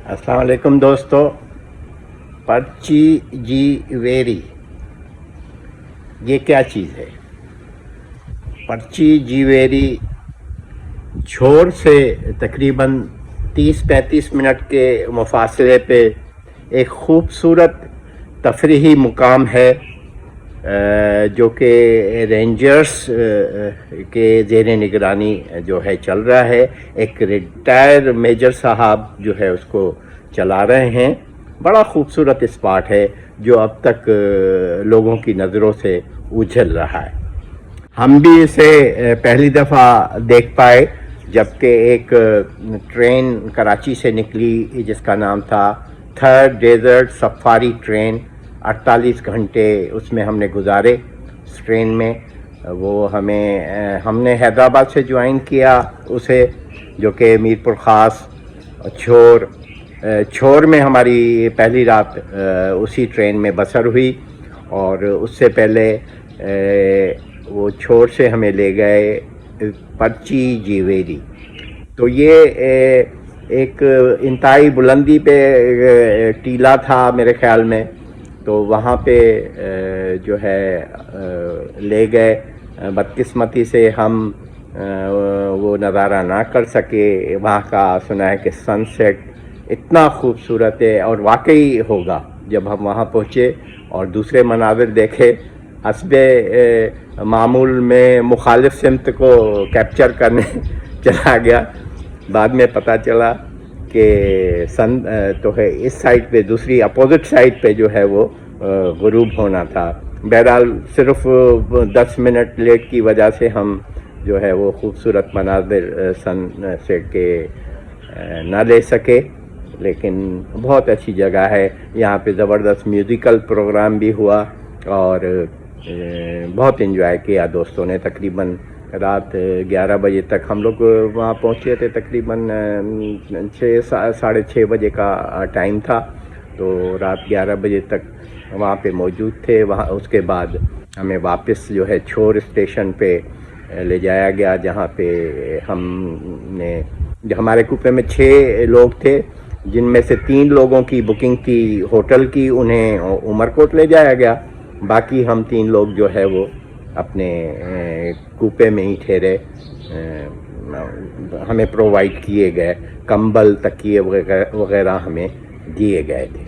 السلام علیکم دوستو. پرچی جی ویری یہ کیا چیز ہے؟ پرچی جی ویری چھور سے تقریباً 30-35 منٹ کے مفاصلے پہ ایک خوبصورت تفریحی مقام ہے جو کہ رینجرز کے زیر نگرانی جو ہے چل رہا ہے. ایک ریٹائر میجر صاحب جو ہے اس کو چلا رہے ہیں. بڑا خوبصورت اسپاٹ ہے جو اب تک لوگوں کی نظروں سے اجھل رہا ہے. ہم بھی اسے پہلی دفعہ دیکھ پائے جبکہ ایک ٹرین کراچی سے نکلی جس کا نام تھا تھرڈ ڈیزرٹ سفاری ٹرین. 48 گھنٹے اس میں ہم نے گزارے اس ٹرین میں. وہ ہم نے حیدرآباد سے جوائن کیا اسے، جو کہ میر پور خاص چھور میں ہماری پہلی رات اسی ٹرین میں بسر ہوئی. اور اس سے پہلے وہ چھور سے ہمیں لے گئے پرچی جی ویری. تو یہ ایک انتہائی بلندی پہ ٹیلا تھا میرے خیال میں، تو وہاں پہ جو ہے لے گئے. بدقسمتی سے ہم وہ نظارہ نہ کر سکے. وہاں کا سنا ہے کہ سن سیٹ اتنا خوبصورت ہے، اور واقعی ہوگا جب ہم وہاں پہنچے اور دوسرے مناظر دیکھے. حسب معمول میں مخالف سمت کو کیپچر کرنے چلا گیا. بعد میں پتہ چلا کہ تو ہے اس سائڈ پہ، دوسری اپوزٹ سائڈ پہ جو ہے وہ غروب ہونا تھا. بہرحال صرف 10 منٹ لیٹ کی وجہ سے ہم جو ہے وہ خوبصورت مناظر سن سیٹ کے نہ لے سکے. لیکن بہت اچھی جگہ ہے. یہاں پہ زبردست میوزیکل پروگرام بھی ہوا اور بہت انجوائے کیا دوستوں نے. تقریباً رات 11 بجے تک ہم لوگ وہاں پہنچے تھے. تقریباً 6-6:30 بجے کا ٹائم تھا، تو رات 11 بجے تک وہاں پہ موجود تھے. وہاں اس کے بعد ہمیں واپس جو ہے چھور اسٹیشن پہ لے جایا گیا، جہاں پہ ہمارے کوپے میں 6 لوگ تھے، جن میں سے 3 لوگوں کی بکنگ تھی ہوٹل کی. انہیں عمر کوٹ لے جایا گیا. باقی ہم 3 لوگ جو ہے وہ اپنے کوپے میں ہی ٹھہرے. ہمیں پرووائڈ کیے گئے کمبل، تکیے وغیرہ ہمیں دیے گئے تھے.